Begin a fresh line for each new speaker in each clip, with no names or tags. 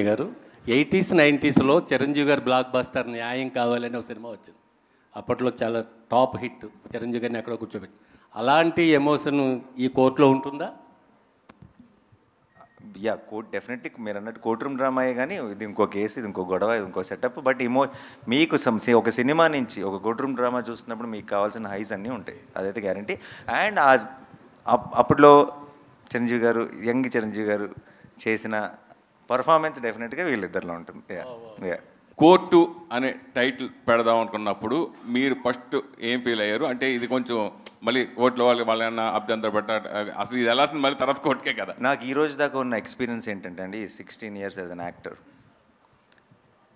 గారు 80s 90sలో చిరంజీవి గారు block buster న్యాయం కావాలని ఒక సినిమా వచ్చింది. అప్పట్లో చాలా టాప్ హిట్. చిరంజీవి గారిని ఎక్కడో కూర్చోబెట్టి అలాంటి ఎమోషన్ ఈ కోర్టులో ఉంటుందా?
యా, కోర్ట్ డెఫినెట్లీ మీరు అన్నట్టు కోర్ట్ రూమ్ డ్రామాయే, కానీ ఇది ఇంకో కేసు, ఇది ఇంకో గొడవ, ఇది ఇంకో సెటప్. బట్ మీకు ఒక సినిమా నుంచి ఒక కోర్ట్ రూమ్ డ్రామా చూస్తున్నప్పుడు మీకు కావాల్సిన హైస్ అన్నీ ఉంటాయి, అదైతే గ్యారంటీ. అండ్ అప్పట్లో చిరంజీవి గారు, యంగ్ చిరంజీవి గారు చేసిన పర్ఫార్మెన్స్ డెఫినెట్గా వీళ్ళిద్దరిలో ఉంటుంది. యా.
కోర్టు అనే టైటిల్ పెడదాం అనుకున్నప్పుడు మీరు ఫస్ట్ ఏం ఫీల్ అయ్యారు? అంటే ఇది కొంచెం మళ్ళీ కోర్టులో వాళ్ళేమన్నా అభ్యంతర పెట్టారు, అసలు ఇది వెళ్ళాల్సింది మళ్ళీ తర్వాత కోర్టుకే కదా.
నాకు ఈ రోజు దాకా ఉన్న ఎక్స్పీరియన్స్ ఏంటంటే అండి, 16 years as an actor,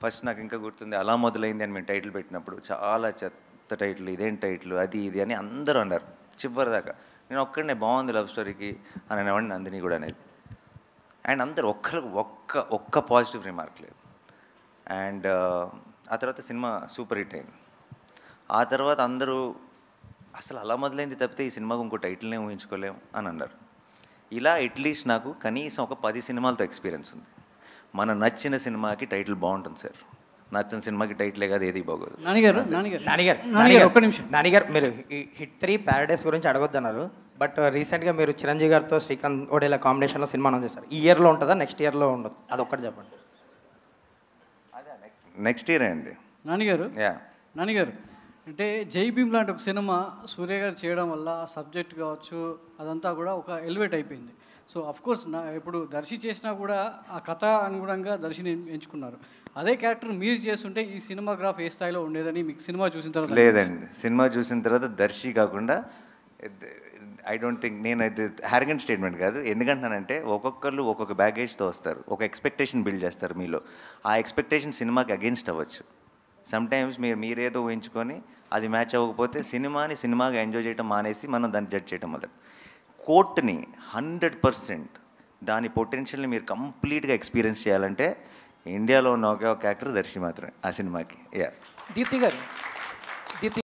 first నాకు ఇంకా గుర్తుంది, అలా మొదలైంది అని మేము టైటిల్ పెట్టినప్పుడు చాలా చెత్త టైటిల్, ఇదేం టైటిల్, అది ఇది అని అందరూ అన్నారు చివరి దాకా. నేను ఒక్కడనే బాగుంది లవ్ స్టోరీకి అని అనేవాడిని, నందిని కూడా అనేది. అండ్ అందరు ఒక్క పాజిటివ్ రిమార్క్ లేదు. అండ్ ఆ తర్వాత సినిమా సూపర్ హిట్ అయింది. ఆ తర్వాత అందరూ అసలు అలా మొదలైంది తప్పితే ఈ సినిమాకు ఇంకో టైటిల్నే ఊహించుకోలేము అని అన్నారు. ఇలా అట్లీస్ట్ నాకు కనీసం ఒక 10 సినిమాలతో ఎక్స్పీరియన్స్ ఉంది. మన నచ్చిన సినిమాకి టైటిల్ బాగుంటుంది సార్, నచ్చిన సినిమాకి టైటిలే కాదు ఏది బాగోదు.
ఒక్క నిమిషం నానిగారు, మీరు హిట్ 3 ప్యారడైస్ గురించి అడగొద్దన్నారు. బట్ రీసెంట్గా మీరు చిరంజీవి గారితో శ్రీకాంత్ ఓడేలా కాంబినేషన్లో సినిమా అనౌన్స్ చేశారు. ఈ ఇయర్లో ఉంటుందా, నెక్స్ట్ ఇయర్లో ఉండదు? అదొక్కటి చెప్పండి.
నెక్స్ట్ ఇయర్ అండి
నానిగారు. అంటే జై భీమ్ లాంటి ఒక సినిమా సూర్య గారు చేయడం వల్ల ఆ సబ్జెక్ట్ కావచ్చు అదంతా కూడా ఒక ఎలివేట్ అయిపోయింది. సో అఫ్కోర్స్ ఇప్పుడు దర్శి చేసినా కూడా ఆ కథ అనుగుణంగా దర్శిని ఎంచుకున్నారు. అదే క్యారెక్టర్ మీరు చేస్తుంటే ఈ సినిమాగ్రాఫ్ ఏ స్థాయిలో ఉండేదని మీకు సినిమా చూసిన తర్వాత?
లేదండి, సినిమా చూసిన తర్వాత దర్శి కాకుండా ఐ డోంట్ థింక్, నేను అది హ్యారగెంట్ స్టేట్మెంట్ కాదు. ఎందుకంటానంటే ఒక్కొక్కరు ఒక్కొక్క బ్యాగేజ్తో వస్తారు, ఒక ఎక్స్పెక్టేషన్ బిల్డ్ చేస్తారు మీలో. ఆ ఎక్స్పెక్టేషన్ సినిమాకి అగెన్స్ట్ అవ్వచ్చు. సమ్టైమ్స్ మీరేదో ఊహించుకొని అది మ్యాచ్ అవ్వకపోతే సినిమాగా ఎంజాయ్ చేయడం మానేసి మనం దాన్ని జడ్జ్ చేయడం వల్ల. కోర్టుని 100% దాని పొటెన్షియల్ని మీరు కంప్లీట్గా ఎక్స్పీరియన్స్ చేయాలంటే ఇండియాలో ఉన్న ఒకే ఒక యాక్టర్ దర్శి మాత్రమే ఆ సినిమాకి. యా.
దీప్తి గారు